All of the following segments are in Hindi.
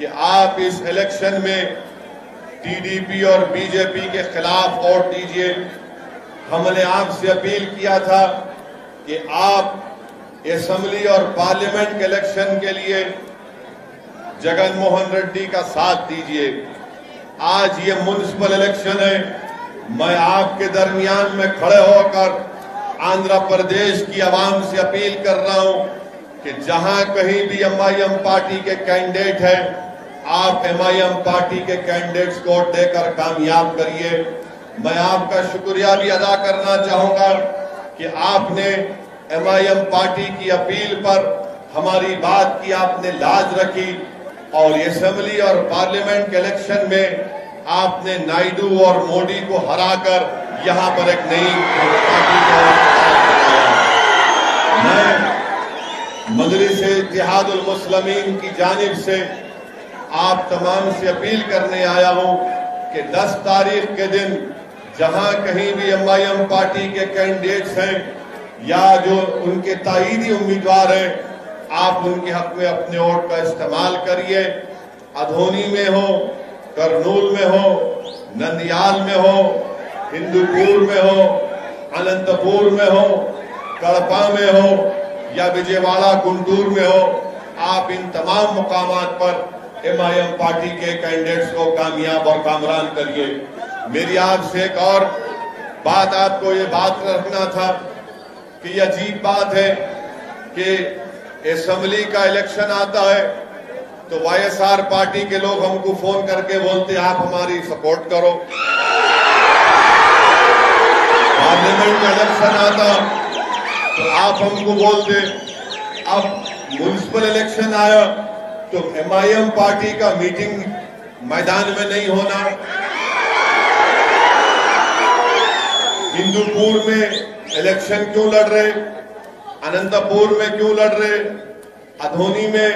कि आप इस इलेक्शन में टीडीपी और बीजेपी के खिलाफ वोट दीजिए। हमने आपसे अपील किया था कि आप असेंबली और पार्लियामेंट के इलेक्शन के लिए जगन मोहन रेड्डी का साथ दीजिए। आज ये म्युनिसिपल इलेक्शन है। मैं आपके दरमियान में खड़े होकर आंध्र प्रदेश की आवाम से अपील कर रहा हूं कि जहां कहीं भी एमआईएम पार्टी के कैंडिडेट हैं, आप एमआईएम पार्टी के कैंडिडेट्स को देकर कामयाब करिए। मैं आपका शुक्रिया भी अदा करना चाहूंगा कि आपने एमआईएम पार्टी की अपील पर हमारी बात की आपने लाज रखी और असेंबली और पार्लियामेंट के इलेक्शन में आपने नायडू और मोदी को हराकर यहां पर एक नई पार्टी को मैं मजलिस-ए-इत्तेहादुल मुस्लिमीन की जानिब से आप तमाम से अपील करने आया हूं कि 10 तारीख के दिन जहां कहीं भी एमआईएम पार्टी के कैंडिडेट्स हैं या जो उनके ताईदी उम्मीदवार हैं, आप उनके हक में अपने वोट का इस्तेमाल करिए। अधोनी में हो, करनूल में हो, नंदियाल में हो, हिंदूपुर में हो, अनंतपुर में हो, कड़पा में हो या विजयवाड़ा गुंटूर में हो, आप इन तमाम मुकामात पर एमआईएम पार्टी के कैंडिडेट्स को कामयाब और कामरान करिए। मेरी आपसे एक और बात, आपको ये बात रखना था कि ये अजीब बात है कि असेंबली का इलेक्शन आता है तो वाईएसआर पार्टी के लोग हमको फोन करके बोलते आप हमारी सपोर्ट करो। पार्लियामेंट का इलेक्शन आता तो आप हमको बोलते। अब म्युनिसिपल इलेक्शन आया तो एमआईएम पार्टी का मीटिंग मैदान में नहीं होना, हिंदूपुर में इलेक्शन क्यों लड़ रहे, अनंतपुर में क्यों लड़ रहे, अधोनी में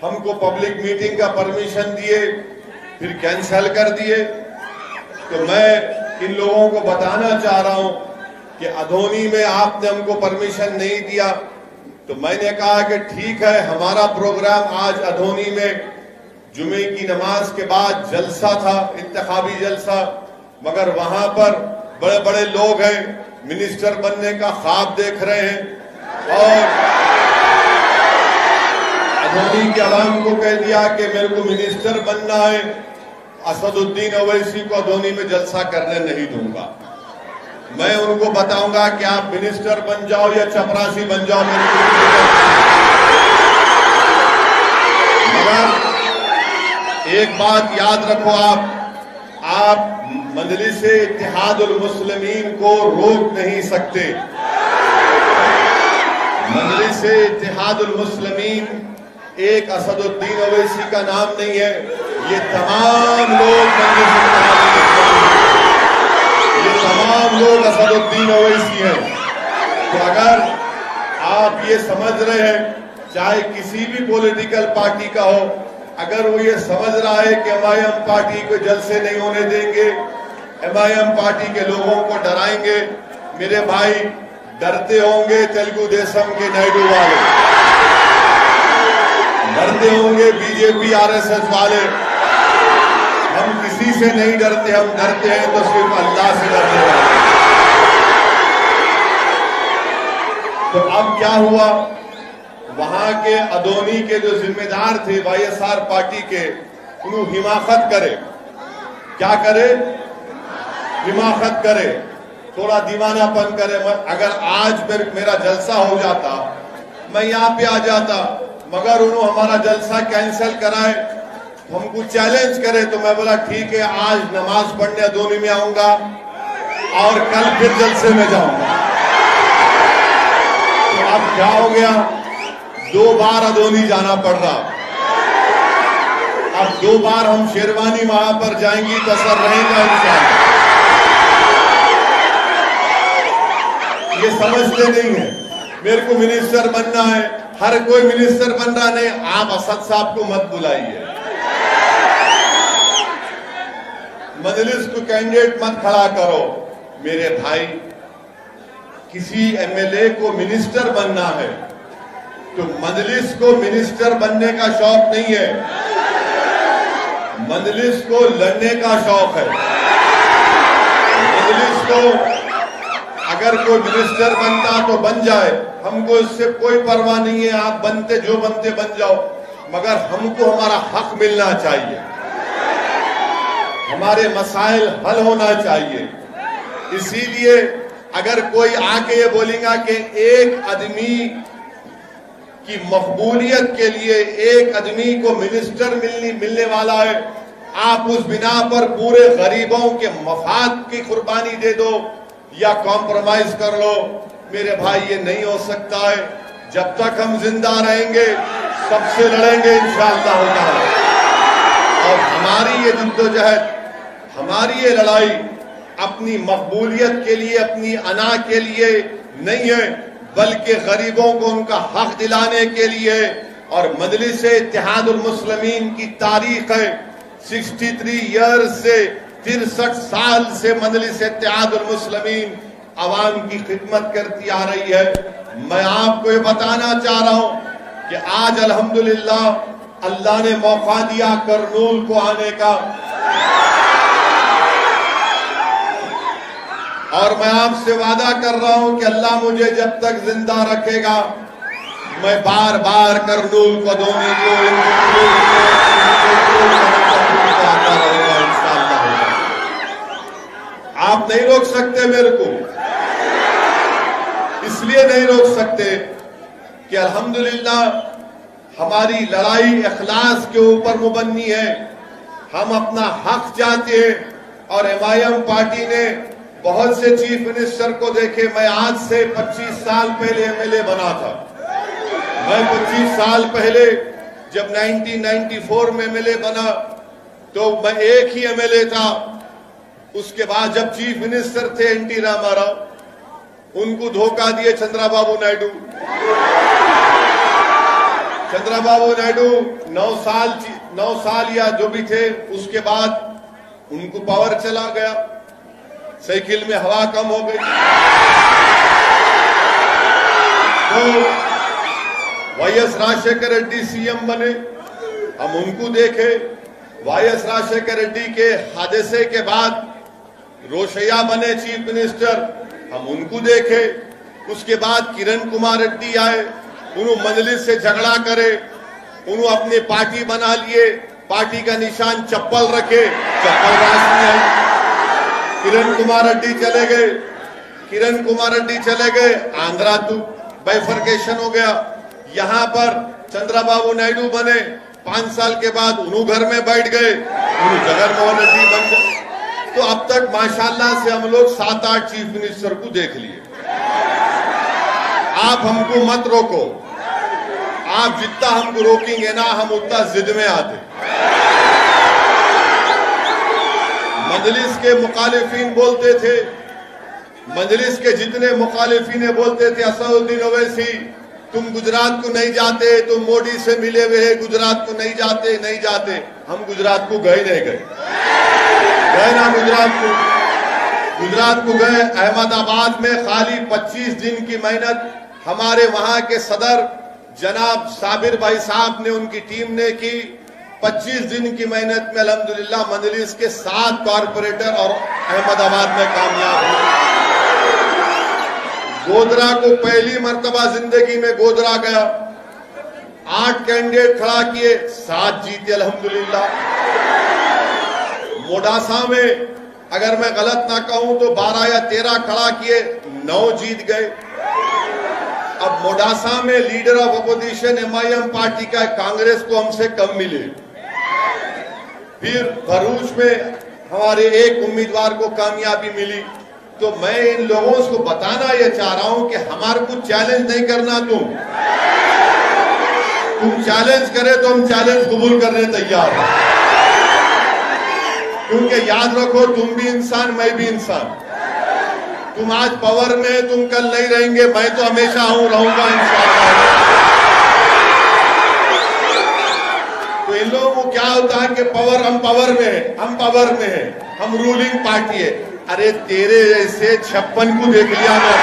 हमको पब्लिक मीटिंग का परमिशन दिए फिर कैंसिल कर दिए। तो मैं इन लोगों को बताना चाह रहा हूं कि अधोनी में आपने हमको परमिशन नहीं दिया तो मैंने कहा कि ठीक है, हमारा प्रोग्राम आज अधोनी में जुमे की नमाज के बाद जलसा था, इंतखाबी जलसा, मगर वहां पर बड़े बड़े लोग हैं, मिनिस्टर बनने का ख्वाब देख रहे हैं और अधोनी के अवाम को कह दिया कि मेरे को मिनिस्टर बनना है, असदुद्दीन ओवैसी को अधोनी में जलसा करने नहीं दूंगा। मैं उनको बताऊंगा कि आप मिनिस्टर बन जाओ या चपरासी बन जाओ, मगर एक बात याद रखो, आप मजलिस-ए-इत्तेहादुल मुस्लिमीन को रोक नहीं सकते। मजलिस-ए-इत्तेहादुल मुस्लिमीन एक असदुद्दीन ओवैसी का नाम नहीं है, ये तमाम लोग ये तमाम लोग असदुद्दीन ओवैसी हैं। तो अगर आप ये समझ रहे हैं, चाहे किसी भी पॉलिटिकल पार्टी का हो, अगर वो ये समझ रहा है कि एमआईएम पार्टी को जलसे नहीं होने देंगे, एमआईएम पार्टी के लोगों को डराएंगे, मेरे भाई डरते होंगे तेलुगु देशम के नायडू वाले, डरते होंगे बीजेपी आरएसएस वाले। हम किसी से नहीं डरते, हम डरते हैं तो सिर्फ अल्लाह से डरते हैं। तो अब क्या हुआ, वहां के अधोनी के जो जिम्मेदार थे वाईएसआर पार्टी के, उन्होंने हिमाकत करे, क्या करे, हिमाकत करे, थोड़ा दीवानापन करे। अगर आज मेरा जलसा हो जाता, मैं यहाँ पे आ जाता, मगर उन्होंने हमारा जलसा कैंसिल कराए, हमको चैलेंज करे, तो मैं बोला ठीक है, आज नमाज पढ़ने अधोनी में आऊंगा और कल फिर जलसे में जाऊंगा। तो अब क्या हो गया, 2 बार अधोनी जाना पड़ रहा। अब 2 बार हम शेरवानी वहां पर जाएंगी तो असर रहेगा इंशाअल्लाह। ये समझते नहीं है, मेरे को मिनिस्टर बनना है, हर कोई मिनिस्टर बन रहा नहीं। आप असद साहब को मत बुलाइए, मजलिस को कैंडिडेट मत खड़ा करो। मेरे भाई, किसी एमएलए को मिनिस्टर बनना है तो मजलिस को मिनिस्टर बनने का शौक नहीं है। मजलिस को लड़ने का शौक है। मजलिस को अगर कोई मिनिस्टर बनता तो बन जाए, हमको इससे कोई परवाह नहीं है। आप बनते जो बनते बन जाओ, मगर हमको हमारा हक मिलना चाहिए, हमारे मसाइल हल होना चाहिए। इसीलिए अगर कोई आके ये बोलेगा कि एक आदमी की मकबूलियत के लिए एक आदमी को मिनिस्टर मिलने वाला है, आप उस बिना पर पूरे गरीबों के मफाद की कुर्बानी दे दो या कॉम्प्रोमाइज कर लो, मेरे भाई ये नहीं हो सकता है। जब तक हम जिंदा रहेंगे सबसे लड़ेंगे इंशाअल्लाह ताला। और हमारी ये जिद्दोजहद, हमारी ये लड़ाई अपनी मकबूलियत के लिए, अपनी अना के लिए नहीं है, बल्कि गरीबों को उनका हक दिलाने के लिए। और मजलिस इत्तेहादुल मुस्लिमीन की तारीख है 63 ईयर्स से, 63 साल से मजलिस इत्तेहादुल मुस्लिमीन अवाम की खिदमत करती आ रही है। मैं आपको ये बताना चाह रहा हूं कि आज अल्हम्दुलिल्लाह अल्लाह ने मौका दिया करनूल को आने का, और मैं आपसे वादा कर रहा हूं कि अल्लाह मुझे जब तक जिंदा रखेगा मैं बार बार करनूल को धोने को आता रहूंगा इंशाअल्लाह। आप नहीं रोक सकते मेरे को, इसलिए नहीं रोक सकते कि अल्हम्दुलिल्लाह हमारी लड़ाई इखलास के ऊपर मुबन्नी है। हम अपना हक चाहते हैं और एमआईएम पार्टी ने बहुत से चीफ मिनिस्टर को देखे। मैं आज से 25 साल पहले एमएलए बना था। मैं 25 साल पहले जब 1994 में एमएलए बना तो मैं एक ही एमएलए था। उसके बाद जब चीफ मिनिस्टर थे एनटी रामाराव, उनको धोखा दिए चंद्रबाबू नायडू। चंद्रबाबू नायडू 9 साल या जो भी थे, उसके बाद उनको पावर चला गया, साइकिल में हवा कम हो गई। तो वाईएस राजशेखर रेड्डी सीएम बने, हम उनको देखे। वाईएस राजशेखर रेड्डी के हादसे के बाद रोशैया बने चीफ मिनिस्टर, हम उनको देखे। उसके बाद किरण कुमार रेड्डी आए, उन्होंने मजलिस से झगड़ा करे, उन्होंने अपनी पार्टी बना लिए, पार्टी का निशान चप्पल रखे, चप्पल राज में आई। किरण कुमार रेड्डी चले गए, किरण कुमार रेड्डी चले गए, आंध्रा तो बाइफर्केशन हो गया। यहां पर चंद्रबाबू नायडू बने, 5 साल के बाद उन्होंने घर में बैठ गए, उन्होंने जगनमोहन रेड्डी बन गए। तो अब तक माशाल्लाह से हम लोग 7-8 चीफ मिनिस्टर को देख लिए। आप हमको मत रोको, आप जितना हमको रोकेंगे ना हम उतना जिद में आते। मजलिस के मुखालिफिन बोलते थे, मजलिस के जितने मुखालिफिन बोलते थे, असदुद्दीन ओवैसी तुम गुजरात को नहीं जाते, तुम मोदी से मिले हुए हैं, गुजरात को नहीं जाते। हम गुजरात को गए नहीं गए ना गुजरात को गए। अहमदाबाद में खाली 25 दिन की मेहनत हमारे वहां के सदर जनाब साबिर भाई साहब ने, उनकी टीम ने की। 25 दिन की मेहनत में अल्हम्दुलिल्लाह मजलिस के 7 कॉर्पोरेटर और अहमदाबाद में कामयाब हुए। गोधरा को पहली मर्तबा जिंदगी में गोधरा गया, 8 कैंडिडेट खड़ा किए, 7 जीते अल्हम्दुलिल्लाह। मोडासा में अगर मैं गलत ना कहूं तो 12 या 13 खड़ा किए, 9 जीत गए। अब मोडासा में leader of opposition MIM party का कांग्रेस को हमसे कम मिले। फिर भरूच में हमारे एक उम्मीदवार को कामयाबी मिली। तो मैं इन लोगों को बताना यह चाह रहा हूं कि हमारे को चैलेंज नहीं करना। तुम चैलेंज करे तो हम चैलेंज कबूल करने तैयार हैं, क्योंकि याद रखो तुम भी इंसान, मैं भी इंसान। तुम आज पावर में, तुम कल नहीं रहेंगे, मैं तो हमेशा रहूंगा इंशाअल्लाह। तो इन लोगों को क्या होता है कि पावर, हम पावर में है, हम रूलिंग पार्टी है। अरे तेरे जैसे 56 को देख लिया मैं।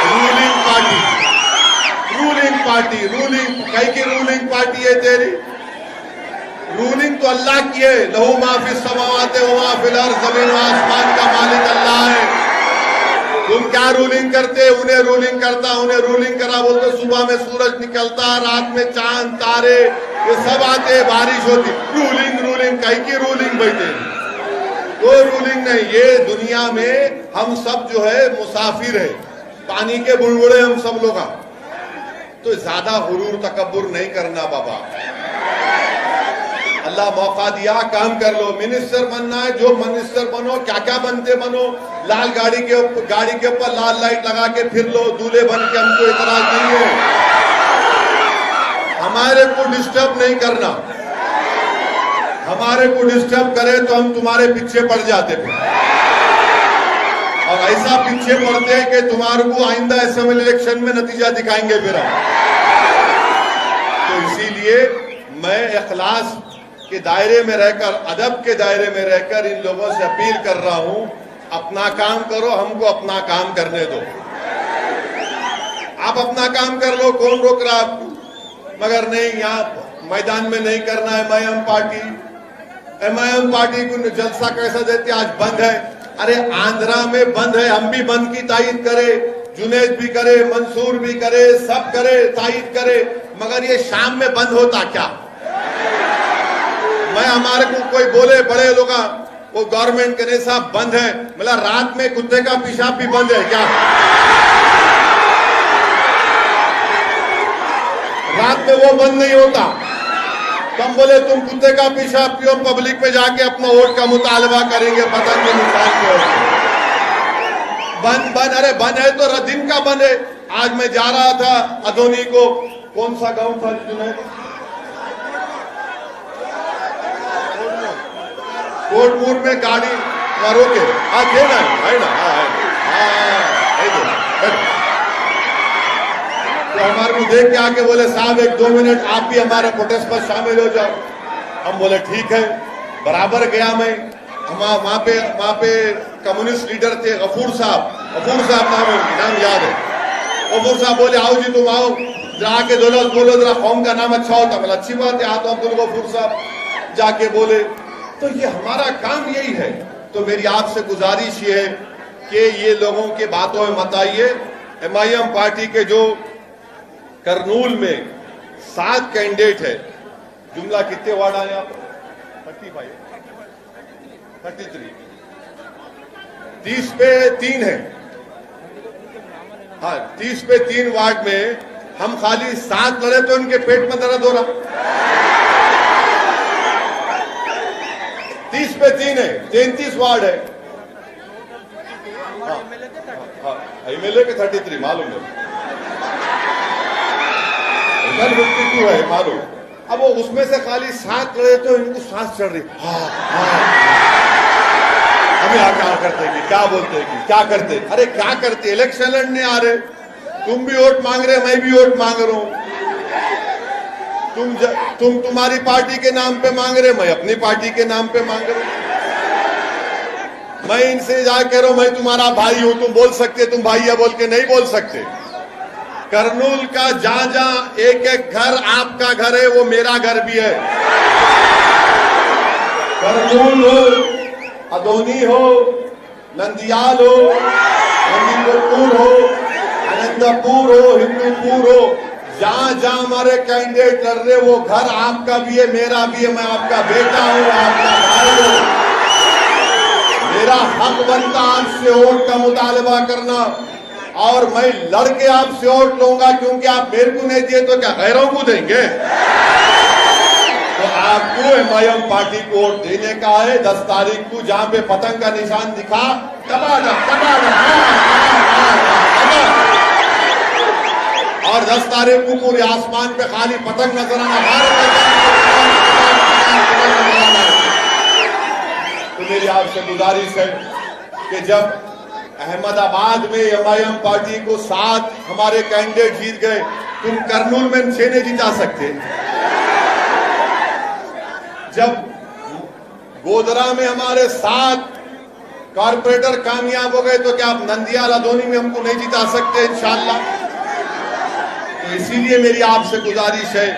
रूलिंग पार्टी कई की रूलिंग पार्टी है तेरी। रूलिंग तो अल्लाह की है, लहू माफी समावाते व माफिल अर्ज़, जमीन व आसमान का मालिक अल्लाह है। तुम क्या रूलिंग करते, उन्हें रूलिंग करता, उन्हें रूलिंग करा बोलते। सुबह में सूरज निकलता, रात में चांद तारे ये सब आते, बारिश होती। रूलिंग रूलिंग कहीं की रूलिंग बैठे, कोई रूलिंग नहीं। ये दुनिया में हम सब जो है मुसाफिर है, पानी के बुलबुले हम सब लोग। तो ज्यादा गुरूर तकब्बुर नहीं करना बाबा। अल्लाह मौका दिया, काम कर लो। मिनिस्टर बनना है, जो मिनिस्टर बनो, क्या क्या बनते बनो। लाल गाड़ी के ऊपर लाल लाइट लगा के फिर लो, दूल्हे बन के, हमको इतराज नहीं है। हमारे को डिस्टर्ब नहीं करना। हमारे को डिस्टर्ब करे तो हम तुम्हारे पीछे पड़ जाते थे, और ऐसा पीछे पड़ते हैं कि तुम्हारे को आइंदा असेंबली इलेक्शन में नतीजा दिखाएंगे फिर हम। तो इसीलिए मैं इखलास के दायरे में रहकर, अदब के दायरे में रहकर इन लोगों से अपील कर रहा हूं, अपना काम करो, हमको अपना काम करने दो। आप अपना काम कर लो, कौन रोक रहा आपको? मगर नहीं, यहाँ मैदान में नहीं करना है। एमआईएम पार्टी को जलसा कैसा देती, आज बंद है। अरे आंध्रा में बंद है, हम भी बंद की तायीद करे, जुनेद भी करे, मंसूर भी करे, सब करे, तायीद करे, मगर ये शाम में बंद होता क्या? मैं हमारे को कोई बोले बड़े लोग, वो गवर्नमेंट कहने साहब बंद है, मतलब रात में कुत्ते का पेशाब भी बंद है क्या? रात में वो बंद नहीं होता। तुम बोले तुम कुत्ते का पेशाब पियो, पब्लिक में जाके अपना वोट का मुतालबा करेंगे, पतंग के नुकसान को। बंद, अरे बंद है तो दिन का बंद है। आज मैं जा रहा था अदोनी को, कौन सा गांव था जुनैद? कोटपुर में गाड़ी रोके, है ना, तो हमारे को देख के आके बोले साहब 1-2 मिनट आप भी हमारे प्रोटेस्ट पर शामिल हो जाओ। हम बोले ठीक है। बराबर गया मैं, वहां पे कम्युनिस्ट लीडर थे गफूर साहब नाम याद है। गफूर साहब बोले आओ जी तुम आओ, जाके बोलो जरा कौम का नाम अच्छा होता। बोला अच्छी बात है, आता हूं। गफूर साहब जाके बोले, तो ये हमारा काम यही है। तो मेरी आपसे गुजारिश ये है कि ये लोगों के बातों में मत आइए। एमआईएम पार्टी के जो करनूल में 7 कैंडिडेट है, जुमला कितने वार्ड आए आप? 35, 33, 30 पे 3 है। हाँ, 30 पे 3 वार्ड में हम खाली 7 लड़े तो इनके पेट में दर्द हो रहा। 30 पे 3 है, 33 वार्ड है। एमएलए के 33 मालूम है, 52 है मालूम। अब वो उसमें से खाली 7 लड़े तो इनको सांस चढ़ रही। हमें क्या करते कि क्या बोलते कि क्या करते? अरे क्या करते? इलेक्शन लड़ने आ रहे, तुम भी वोट मांग रहे, मैं भी वोट मांग रहा हूं। तुम तुम्हारी पार्टी के नाम पे मांग रहे, मैं अपनी पार्टी के नाम पे मांग रहा हूं। मैं इनसे जा कह रहा हूं मैं तुम्हारा भाई हूं, तुम बोल सकते, तुम भाई है बोल के नहीं बोल सकते। करनूल का जहां एक घर आपका घर है, वो मेरा घर भी है। करनूल हो, अदोनी हो, नंदियाल हो, नंदीपुर हो, अनंतपुर हो, हिंदूपुर हो, जहां हमारे कैंडिडेट लड़ रहे, वो घर आपका भी है, मेरा भी है। मैं आपका बेटा हूं, आपका भाई हूं। मेरा हक बनता आपसे वोट का मुतालबा करना, और मैं लड़के आपसे वोट लूंगा, क्योंकि आप मेरे को नहीं दिए तो क्या गैरों को देंगे? तो आपको एमआईएम पार्टी को वोट देने का है। 10 तारीख को जहां पे पतंग का निशान दिखा, और 10 तारीख को पूरे आसमान पे खाली पतंग नजर आना। तो मेरी आपसे गुजारिश है कि जब अहमदाबाद में एमआईएम पार्टी को 7 हमारे कैंडिडेट जीत गए, तुम करनूल में 6 नहीं जिता सकते। जब गोधरा में हमारे 7 कारपोरेटर कामयाब हो गए, तो क्या आप नंदियाल अदोनी में हमको नहीं जिता सकते? इंशाअल्लाह। तो इसीलिए मेरी आपसे गुजारिश है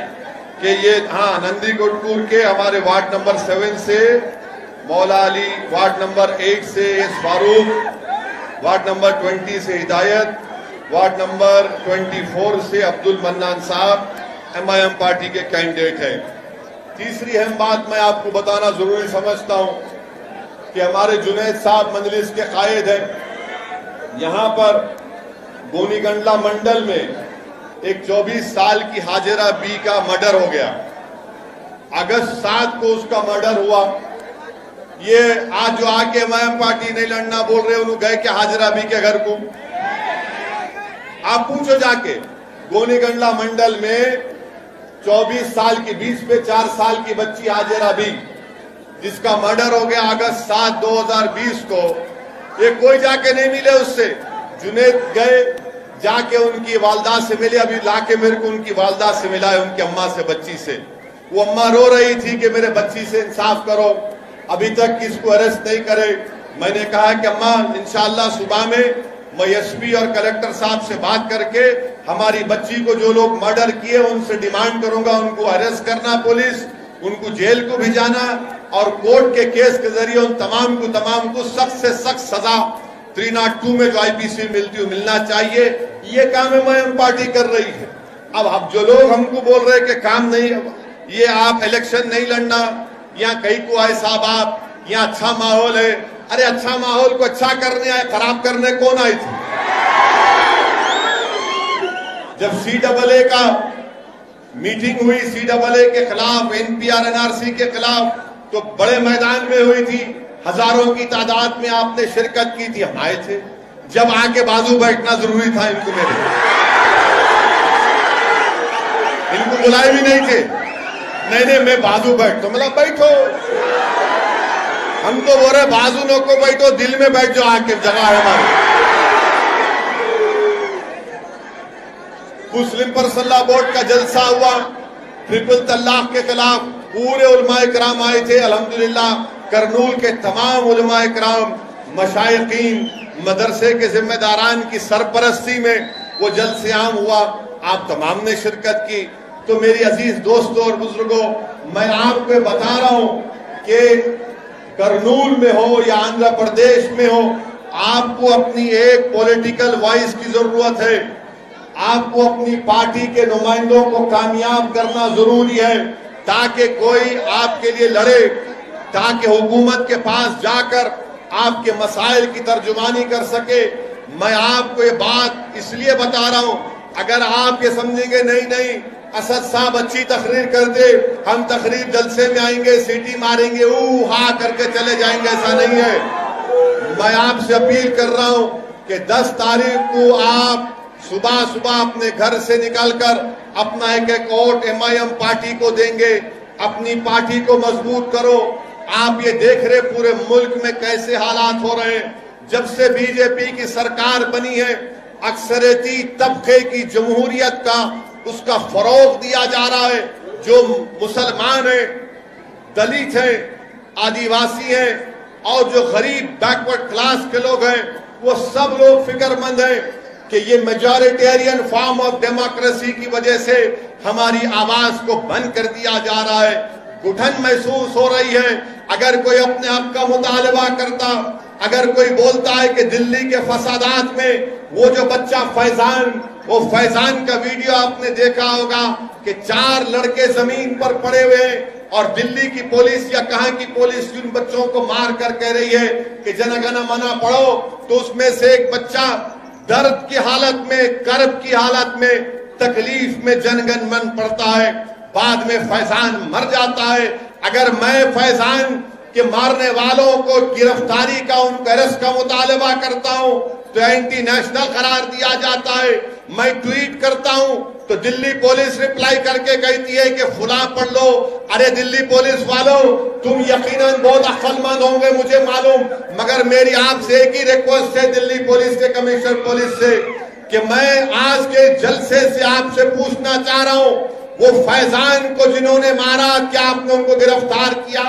कि ये नंदी गुटकुर के हमारे वार्ड नंबर 7 से मौला अली, वार्ड नंबर 8 से एस फारूक, वार्ड नंबर 20 से हिदायत, वार्ड नंबर 24 से अब्दुल मन्नान साहब MIM पार्टी के कैंडिडेट हैं। तीसरी अहम बात मैं आपको बताना जरूरी समझता हूं कि हमारे जुनैद साहब मजलिस के कायद हैं। यहां पर गोनीगंडला मंडल में एक 24 साल की हाजिरा बी का मर्डर हो गया। अगस्त 7 को उसका मर्डर हुआ। ये आज जो आके MIM पार्टी नहीं लड़ना बोल रहे, उन्होंने गए क्या हाजिरा बी के घर को? आप पूछो जाके। गोनीगंडला मंडल में 24 साल की 20 पे 4 साल की बच्ची हाजिरा बी, जिसका मर्डर हो गया अगस्त 7 2020 को। ये कोई जाके नहीं मिले उससे। जुनैद गए, जाके उनकी वालदा से मिले। अभी लाके मेरे को उनकी वालदा से मिला है, उनकी अम्मा से, बच्ची से। वो अम्मा रो रही थी कि मेरे बच्ची से इंसाफ करो, अभी तक किसको अरेस्ट नहीं करे। मैंने कहा कि अम्मा, इंशाअल्लाह सुबह में मैं SP और कलेक्टर साहब से बात करके हमारी बच्ची को जो लोग मर्डर किए उनसे डिमांड करूंगा, उनको अरेस्ट करना पुलिस, उनको जेल को भिजाना और कोर्ट के केस के जरिए उन तमाम को सख्त से सख्त सजा 302 में जो IPC मिलती है मिलना चाहिए। ये काम MIM पार्टी कर रही है। अब जो लोग हमको बोल रहे हैं कि काम नहीं, ये आप इलेक्शन नहीं लड़ना, या कहीं को आए साहब आप, यहाँ अच्छा माहौल है। अरे अच्छा माहौल को अच्छा करने आए, खराब करने कौन आई थी? जब CAA का मीटिंग हुई, CAA के खिलाफ, NPR NRC के खिलाफ, तो बड़े मैदान में हुई थी, हजारों की तादाद में आपने शिरकत की थी, हम आए थे। जब आके बाजू बैठना जरूरी था इनको, इनको बुलाए भी नहीं थे। नहीं मैं बाजू बैठता, मतलब बैठो। हम तो बोल रहे बाजू नो को बैठो, दिल में बैठ जाओ, आके जगह है हमारी। मुस्लिम पर्सनल बोर्ड का जलसा हुआ, ट्रिपल तलाक के खिलाफ पूरे उलमाए कराम आए थे। अल्हम्दुलिल्लाह करनूल के तमाम उलमाए कराम, मशाइखीन, मदरसे के जिम्मेदारान की सरपरस्ती में वो जलसे आम हुआ। आप तमाम ने शिरकत की। तो मेरी अजीज दोस्तों और बुजुर्गों, मैं आपको बता रहा हूं कि करनूल में हो या आंध्र प्रदेश में हो, आपको अपनी एक पॉलिटिकल वॉइस की जरूरत है। आपको अपनी पार्टी के नुमाइंदों को कामयाब करना जरूरी है, ताकि कोई आपके लिए लड़े, ताकि हुकूमत के पास जाकर आपके मसाइल की तर्जुमानी कर सके। मैं आपको ये बात इसलिए बता रहा हूं, अगर आप ये समझेंगे नहीं असद साहब अच्छी तकरीर करते, हम तकरीर जलसे में आएंगे, सीटी मारेंगे, हा करके चले जाएंगे, ऐसा नहीं है। मैं आपसे अपील कर रहा हूं कि 10 तारीख को आप सुबह सुबह अपने घर से निकलकर अपना एक वोट MIM पार्टी को देंगे। अपनी पार्टी को मजबूत करो। आप ये देख रहे पूरे मुल्क में कैसे हालात हो रहे हैं। जब से BJP की सरकार बनी है, अक्सरियती तबके की जमहूरियत का उसका फरोग दिया जा रहा है। जो मुसलमान हैं, दलित हैं, आदिवासी हैं और जो गरीब बैकवर्ड क्लास के लोग हैं, वो सब लोग फिक्रमंद हैं कि ये मेजॉरिटेरियन फॉर्म ऑफ डेमोक्रेसी की वजह से हमारी आवाज को बंद कर दिया जा रहा है। घुटन महसूस हो रही है। अगर कोई अपने आप का मुतालबा करता, अगर कोई बोलता है कि दिल्ली के फसादात में वो जो बच्चा फैजान, वो फैजान का वीडियो आपने देखा होगा कि 4 लड़के जमीन पर पड़े हुए और दिल्ली की पुलिस या कहां की पुलिस उन बच्चों को मार कर कह रही है कि जनगण मना पढ़ो, तो उसमें से एक बच्चा दर्द की हालत में, कर्ब की हालत में, तकलीफ में जनगण मन पड़ता है, बाद में फैजान मर जाता है। अगर मैं फैजान के मारने वालों को गिरफ्तारी का, उनके अरेस्ट का मुतालबा करता हूं तो एंटी नेशनल करार दिया जाता है। मैं ट्वीट करता हूं तो दिल्ली पुलिस रिप्लाई करके कहती है कि फुला पढ़ लो। अरे दिल्ली पुलिस वालों, तुम यकीनन बहुत अक्लमंद होंगे मुझे मालूम, मगर मेरी आपसे एक ही रिक्वेस्ट है दिल्ली पुलिस के कमिश्नर पुलिस से कि मैं आज के जलसे से आपसे पूछना चाह रहा हूं, वो फैजान को जिन्होंने मारा, क्या आपने उनको गिरफ्तार किया?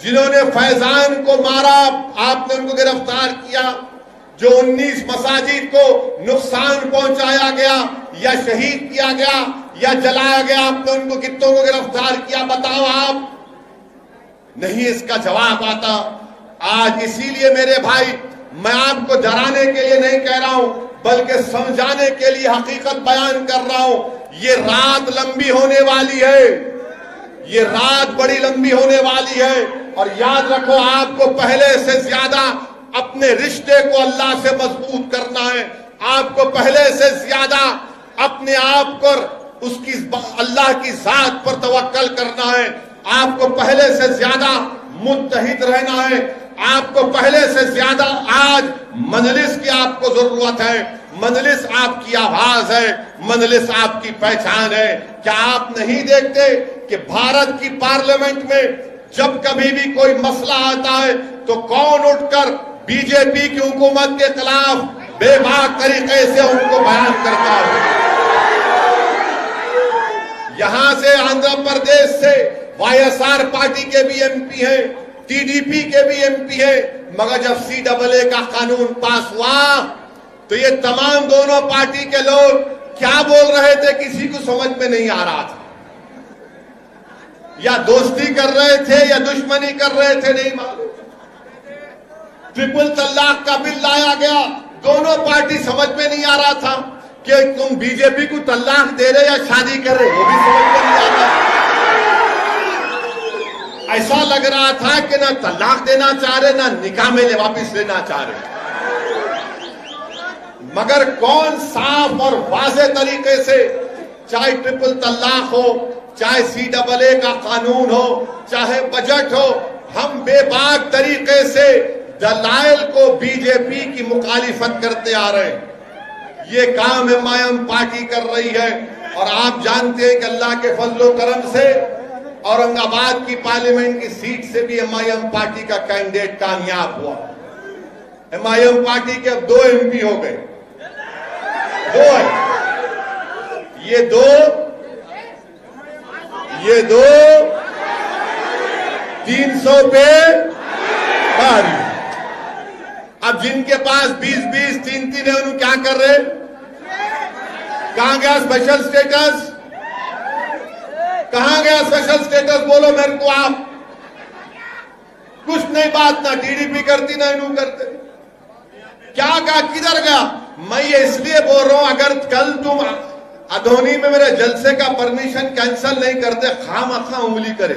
जिन्होंने फैजान को मारा, आपने उनको गिरफ्तार किया? जो 19 मसाजिद को नुकसान पहुंचाया गया या शहीद किया गया या जलाया गया, आपने उनको कितनों को गिरफ्तार किया, बताओ आप। नहीं इसका जवाब आता। आज इसीलिए मेरे भाई, मैं आपको डराने के लिए नहीं कह रहा हूं, बल्कि समझाने के लिए हकीकत बयान कर रहा हूं। ये रात लंबी होने वाली है, ये रात बड़ी लंबी होने वाली है। और याद रखो, आपको पहले से ज्यादा अपने रिश्ते को अल्लाह से मजबूत करना है। आपको पहले से ज्यादा अपने आप पर, उसकी अल्लाह की जात पर तवक्कल करना है। आपको पहले से ज्यादा मुत्तहिद रहना है। आपको पहले से ज्यादा आज मजलिस की आपको जरूरत है। मजलिस आपकी आवाज है, मजलिस आपकी पहचान है। क्या आप नहीं देखते कि भारत की पार्लियामेंट में जब कभी भी कोई मसला आता है तो कौन उठकर बीजेपी की हुकूमत के खिलाफ बेबाक तरीके से उनको बयान करता है। यहां से आंध्र प्रदेश से वाईएसआर पार्टी के भी एमपी हैं, टीडीपी के भी एमपी हैं, मगर जब सीएए का कानून पास हुआ तो ये तमाम दोनों पार्टी के लोग क्या बोल रहे थे किसी को समझ में नहीं आ रहा था। या दोस्ती कर रहे थे या दुश्मनी कर रहे थे, नहीं मालूम। ट्रिपल तलाक का बिल लाया गया, दोनों पार्टी समझ में नहीं आ रहा था कि तुम बीजेपी को तलाक दे रहे या शादी कर रहे, वो भी समझ में नहीं आ रहा। ऐसा लग रहा था कि ना तलाक देना चाह रहे, ना निकाह में वापिस लेना चाह रहे। मगर कौन साफ और वाज़े तरीके से, चाहे ट्रिपल तलाक हो, चाहे सीएए का कानून हो, चाहे बजट हो, हम बेबाक तरीके से दलाइल को बीजेपी की मुखालिफत करते आ रहे हैं। ये काम एमआईएम पार्टी कर रही है। और आप जानते हैं कि अल्लाह के फजलो करम से औरंगाबाद की पार्लियामेंट की सीट से भी एमआईएम पार्टी का कैंडिडेट कामयाब हुआ। एमआईएम पार्टी के अब 2 एमपी हो गए, 2 है। ये दो 300 पे पारी। अब जिनके पास 20-20, 3-3 है, उन्हें क्या कर रहे? कहां गया स्पेशल स्टेटस? कहां गया स्पेशल स्टेटस? बोलो मेरे को आप। कुछ नहीं बात, ना टीडीपी करती ना इन्हों करते। क्या कहा, किधर गया? मैं ये इसलिए बोल रहा हूं, अगर कल तुम अधोनी में मेरे जलसे का परमिशन कैंसिल नहीं करते, खामखा उंगली करे।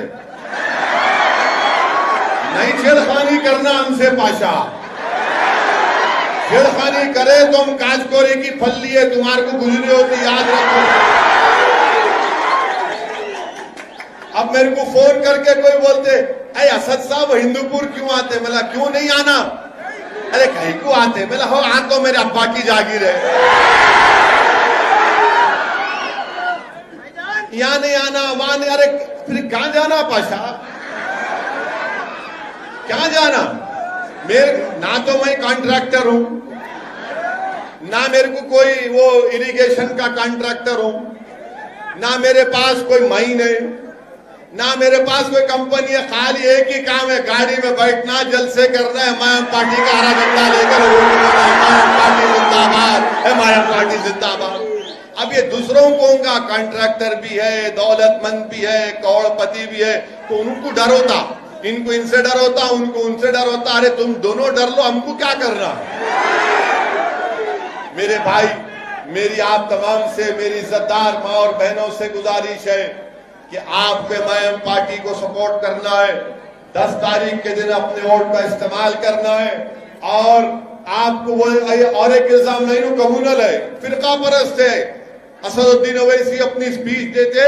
नहीं छेड़खानी करना हमसे पाशा। छेड़खानी करे तो हम काजकोरी की फल्ली है, तुम्हारे को गुजरी होती, याद रखो। अब मेरे को फोन करके कोई बोलते, अरे असद साहब हिंदूपुर क्यों आते? मला क्यों नहीं आना? अरे कहीं को आते? बोला हो आ तो मेरे अब्बा की जागीर है, यहाँ नहीं आना, वहां नहीं। अरे फिर कहां जाना पाशा? क्या जाना? मेरे ना तो मैं कॉन्ट्रैक्टर हूं, ना मेरे को कोई वो इरिगेशन का कॉन्ट्रैक्टर हूं, ना मेरे पास कोई माइन है, ना मेरे पास कोई कंपनी है। खाली एक ही काम है, गाड़ी में बैठना, जलसे करना है, एमआईएम पार्टी का हरा झंडा लेकर एमआईएम पार्टी जिंदाबाद, एमआईएम पार्टी जिंदाबाद। अब ये दूसरों को उनका कॉन्ट्रैक्टर भी है, दौलतमंद भी है, करोड़पति भी है, तो उनको डर होता, इनको इनसे डर होता, उनको उनसे डर होता। अरे तुम दोनों डर लो, हमको क्या करना? मेरे भाई, मेरी आप तमाम से, मेरी इज्जतदार माँ और बहनों से गुजारिश है कि आपको एमआईएम पार्टी को सपोर्ट करना है। 10 तारीख के दिन अपने वोट का इस्तेमाल करना है। और आपको वो और एक इल्जाम नहीं, कम्युनल है, फिरका परस्त है। असदुद्दीन ओवैसी अपनी स्पीच देते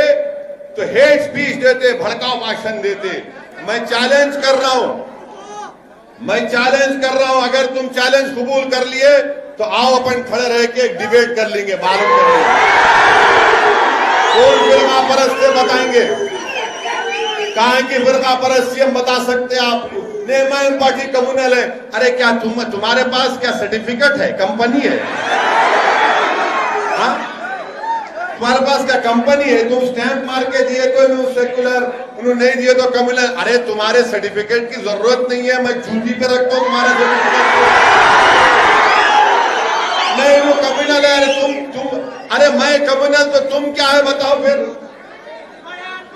तो हेट स्पीच देते, भड़काऊ भाषण देते। मैं चैलेंज कर रहा हूं, अगर तुम चैलेंज कबूल कर लिए तो आओ अपन खड़े रह के एक डिबेट कर लेंगे, मालूम कर लेंगे कौन फिरका परस्त है, बताएंगे। कहा कि फिरका परस्ती हम बता सकते हैं आपको। एमआईएम पार्टी कम्युनल है। अरे क्या तुम्हारे पास क्या सर्टिफिकेट है? कंपनी है? हाँ, तुम्हारे पास क्या कंपनी है? तुम स्टैंप मार के दिए तो सेकुलर, उन्होंने नहीं दिए तो कम्युनल। अरे तुम्हारे सर्टिफिकेट की जरूरत नहीं है, मैं ड्यूटी पे रखता हूं तुम्हारे सर्टिफिकेट। नहीं वो कम्युनल है। अरे तुम अरे मैं कम्युनल तो तुम क्या है बताओ, फिर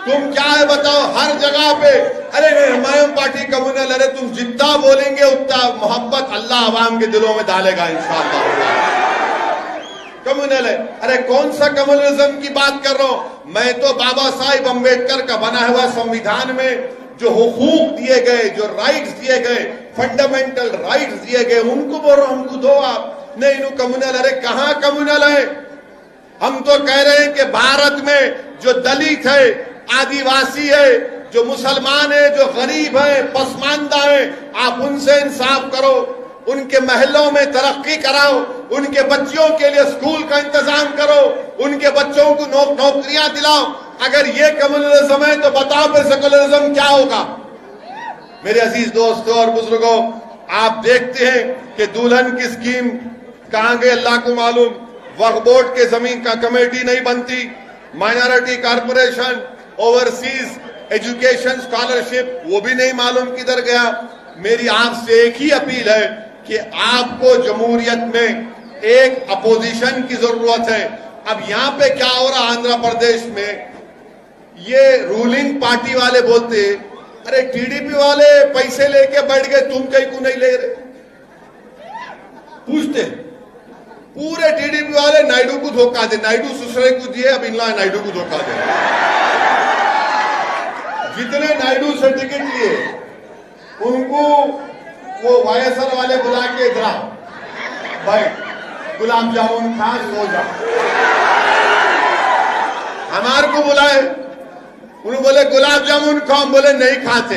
तुम क्या है बताओ हर जगह पे। अरे हुमायूं पार्टी कम्युनल, अरे तुम जितना बोलेंगे उतना मोहब्बत अल्लाह अवाम के दिलों में डालेगा इंशाअल्लाह। कम्युनल है, अरे कौन सा कम्युनलिज्म की बात कर रहा हूं मैं, तो बाबा साहिब अम्बेडकर का बना हुआ संविधान में जो हुकूक दिए गए, जो राइट्स दिए गए, फंडामेंटल राइट्स दिए गए, उनको बोल रहा हूं हमको दो आप। नहीं कम्युनल, अरे कहां कम्युनल है? हम तो कह रहे हैं कि भारत में जो दलित है, आदिवासी है, जो मुसलमान है, जो गरीब है, पसमानदा है, आप उनसे इंसाफ करो, उनके महलों में तरक्की कराओ, उनके बच्चों के लिए स्कूल का इंतजाम करो, उनके बच्चों को नौकरियां दिलाओ। अगर ये कम्युनलिज्म है तो बताओ फिर सेकुलरिज्म क्या होगा? मेरे अजीज दोस्तों और बुजुर्गों, आप देखते हैं कि दुल्हन की स्कीम कहां गई अल्लाह को मालूम। वक्फ बोर्ड के जमीन का कमेटी नहीं बनती, minority corporation, overseas education scholarship वो भी नहीं मालूम किधर गया। मेरी आपसे एक ही अपील है कि आपको जमहूरियत में एक अपोजिशन की जरूरत है। अब यहां पे क्या हो रहा आंध्र प्रदेश में, ये रूलिंग पार्टी वाले बोलते अरे टीडीपी वाले पैसे लेके बैठ गए, तुम कहीं को नहीं ले रहे। पूछते पूरे टीडीपी वाले नायडू को धोखा दे, नायडू सुसरे को दिए, अब इनला नायडू को धोखा दे। जितने नायडू से टिकट लिए उनको वो वाईएसआर वाले बुला के इधर भाई गुलाब जामुन खा सो जा। हमारे को बुलाए, उन्होंने बोले गुलाब जामुन खाओ, हम बोले नहीं खाते।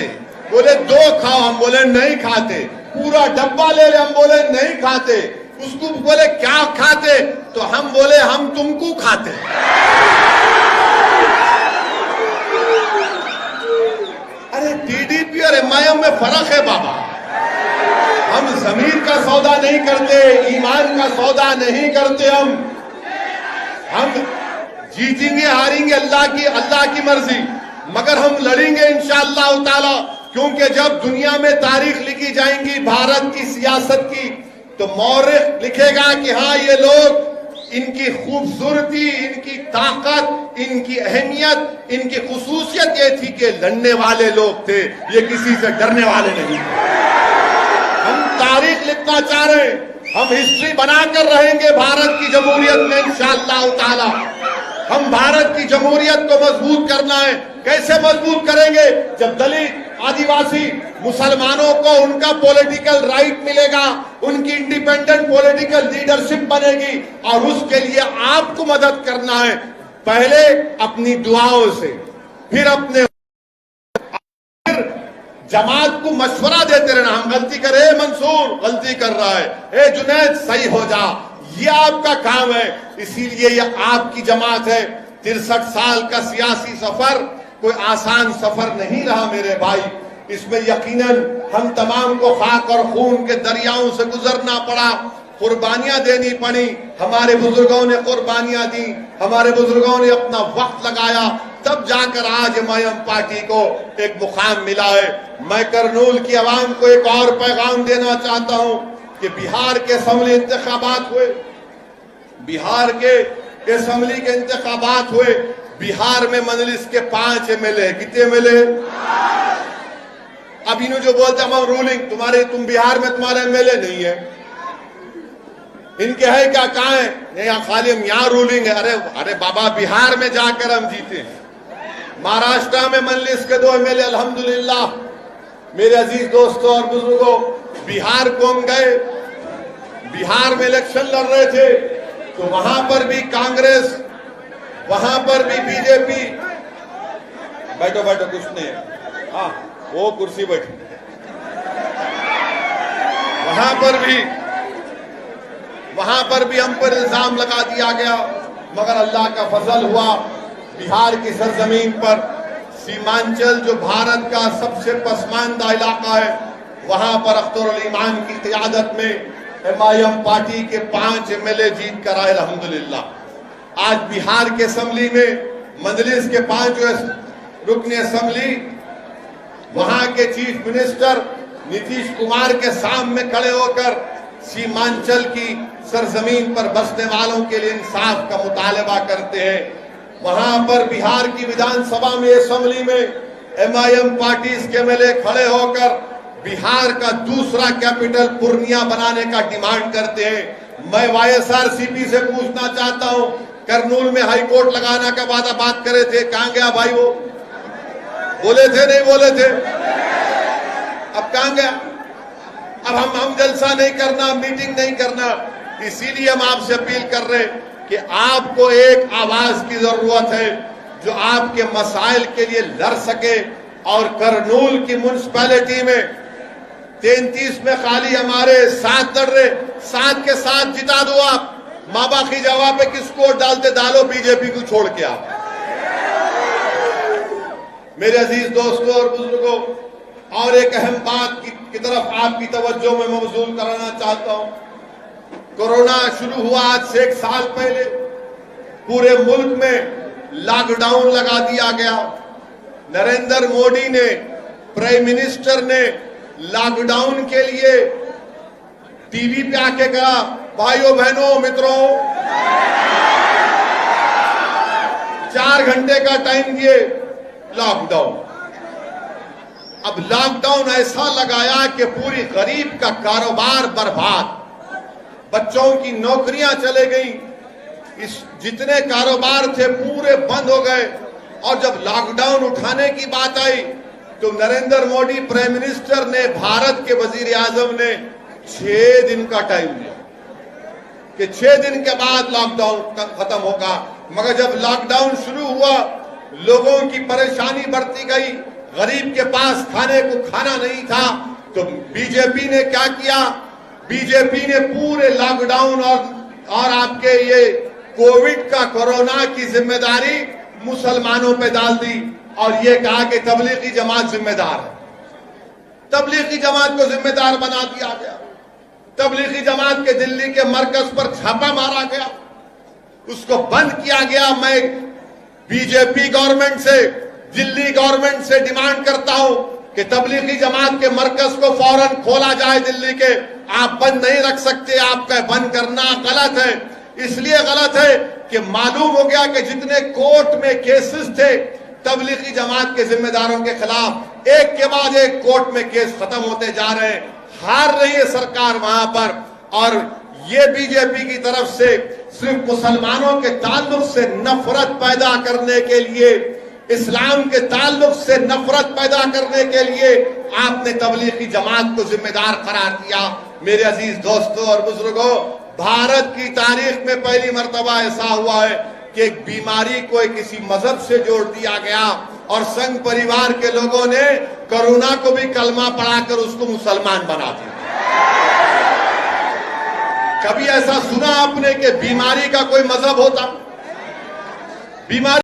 बोले दो खाओ, हम बोले नहीं खाते। पूरा डब्बा ले ले, हम बोले नहीं खाते। उसको बोले क्या खाते, तो हम बोले हम तुमको खाते। अरे टीडीपी और एमआईएम में फर्क है बाबा। हम जमीर का सौदा नहीं करते, ईमान का सौदा नहीं करते। हम जीतेंगे हारेंगे अल्लाह की मर्जी, मगर हम लड़ेंगे इंशाअल्लाह ताला। क्योंकि जब दुनिया में तारीख लिखी जाएंगी भारत की सियासत की, तो मौरिख लिखेगा कि हाँ ये लोग, इनकी खूबसूरती, इनकी ताकत, इनकी अहमियत, इनकी खुसूसियत ये थी कि लड़ने वाले लोग थे, ये किसी से डरने वाले नहीं थे। हम तारीख लिखना चाह रहे हैं, हम हिस्ट्री बनाकर रहेंगे भारत की जमहूरियत में इंशाअल्लाह ताला। हम भारत की जमहूरियत को मजबूत करना है। कैसे मजबूत करेंगे? जब दलित, आदिवासी, मुसलमानों को उनका पॉलिटिकल राइट मिलेगा, उनकी इंडिपेंडेंट पॉलिटिकल लीडरशिप बनेगी। और उसके लिए आपको मदद करना है, पहले अपनी दुआओं से, फिर अपने जमात को मशवरा देते रहना। हम गलती करे, मंसूर गलती कर रहा है, ए जुनैद सही हो जा, ये आपका काम है। इसीलिए ये आपकी जमात है। 63 साल का सियासी सफर कोई आसान सफर नहीं रहा मेरे भाई। इसमें यकीनन हम तमाम को खाक और खून के दरियाओं से गुजरना पड़ा, कुर्बानियां देनी पड़ी। हमारे बुजुर्गों ने कुर्बानियां दी, हमारे बुजुर्गों ने अपना वक्त लगाया, तब जाकर आज एमआईएम पार्टी को एक मुकाम मिला है। मैं करनूल की आवाम को एक और पैगाम देना चाहता हूं कि बिहार के असेंबली इंतखाबात हुए, बिहार के असेंबली के इंतखाबात हुए। बिहार में मजलिस के 5 एमएलए, कितने एमएलए? अब इन्हों जो बोलते हम रूलिंग, तुम बिहार में तुम्हारे एमएलए नहीं है, इनके है क्या? कहां है? यहाँ खाली हम यहाँ रूलिंग है। अरे बाबा, बिहार में जाकर हम जीते हैं। महाराष्ट्र में मजलिस के 2 एमएलए अल्हम्दुलिल्लाह। मेरे अजीज दोस्तों और बुजुर्गों, बिहार को हम गए, बिहार में इलेक्शन लड़ रहे थे, तो वहां पर भी कांग्रेस, वहां पर भी बीजेपी। बैठो बैठो, कुछ नहीं है, हाँ वो कुर्सी बैठी। वहां पर भी हम पर इल्जाम लगा दिया गया, मगर अल्लाह का फजल हुआ। बिहार की सरजमीन पर सीमांचल, जो भारत का सबसे पसमानदा इलाका है, वहां पर अख्तर ईमान की क़ियादत में एमआईएम पार्टी के 5 एमएलए जीत कर आए अल्हम्दुलिल्लाह। आज बिहार के असेंबली में मजलिस के 5 रुकन असेंबली, वहां के चीफ मिनिस्टर नीतीश कुमार के सामने खड़े होकर सीमांचल की सरजमीन पर बसने वालों के लिए इंसाफ का मुतालबा करते हैं। वहां पर बिहार की विधानसभा में, असेंबली में MIM पार्टी के एमएलए खड़े होकर बिहार का दूसरा कैपिटल पूर्णिया बनाने का डिमांड करते हैं। मैं YSRCP से पूछना चाहता हूं, करनूल में हाईकोर्ट लगाने का वादा बात करे थे, कहां गया भाई? वो बोले थे नहीं बोले थे? अब कहां गया? अब हम जलसा नहीं करना, मीटिंग नहीं करना। इसीलिए हम आपसे अपील कर रहे हैं कि आपको एक आवाज की जरूरत है जो आपके मसाइल के लिए लड़ सके। और करनूल की म्युनिसिपैलिटी में 33 में खाली हमारे 7 लड़ रहे, 7 के 7 जिता दो आप। माँ बाप की जवाब पे किसको वोट डालते? डालो बीजेपी को छोड़ के आप। मेरे अजीज दोस्तों और बुजुर्गों, और एक अहम बात की तरफ आपकी तवज्जो में मबजूल कराना चाहता हूं। कोरोना शुरू हुआ आज से 1 साल पहले, पूरे मुल्क में लॉकडाउन लगा दिया गया। नरेंद्र मोदी ने, प्राइम मिनिस्टर ने लॉकडाउन के लिए टीवी पे आके कहा, भाइयों बहनों मित्रों 4 घंटे का टाइम दिए लॉकडाउन। अब लॉकडाउन ऐसा लगाया कि पूरी गरीब का कारोबार बर्बाद, बच्चों की नौकरियां चले गई, इस जितने कारोबार थे पूरे बंद हो गए। और जब लॉकडाउन उठाने की बात आई तो नरेंद्र मोदी प्राइम मिनिस्टर ने, भारत के वजीर आजम ने 6 दिन का टाइम दिया कि 6 दिन के बाद लॉकडाउन खत्म होगा। मगर जब लॉकडाउन शुरू हुआ, लोगों की परेशानी बढ़ती गई, गरीब के पास खाने को खाना नहीं था, तो बीजेपी ने क्या किया? बीजेपी ने पूरे लॉकडाउन और आपके ये कोविड का, कोरोना की जिम्मेदारी मुसलमानों पे डाल दी और ये कहा कि तबलीगी जमात जिम्मेदार है। तबलीगी जमात को जिम्मेदार बना दिया गया। तबलीगी जमात के दिल्ली के मरकज पर छापा मारा गया, उसको बंद किया गया। मैं बीजेपी गवर्नमेंट से, दिल्ली गवर्नमेंट से डिमांड करता हूं कि तबलीगी जमात के मरकज को फौरन खोला जाए दिल्ली के। आप बंद नहीं रख सकते, आपका बंद करना गलत है। इसलिए गलत है कि मालूम हो गया कि जितने कोर्ट में केसेस थे तबलीगी जमात के जिम्मेदारों के खिलाफ, एक के बाद एक कोर्ट में केस खत्म होते जा रहे हैं। हार रही है सरकार वहां पर। और ये बीजेपी की तरफ से सिर्फ मुसलमानों के ताल्लुक से नफरत पैदा करने के लिए, इस्लाम के ताल्लुक से नफरत पैदा करने के लिए आपने तबलीगी जमात को जिम्मेदार करार दिया। मेरे अजीज दोस्तों और बुजुर्गों, भारत की तारीख में पहली मर्तबा ऐसा हुआ है कि एक बीमारी को किसी मजहब से जोड़ दिया गया और संघ परिवार के लोगों ने कोरोना को भी कलमा पढ़ाकर उसको मुसलमान बना दिया। कभी ऐसा सुना आपने कि बीमारी का कोई मजहब होता? बीमारी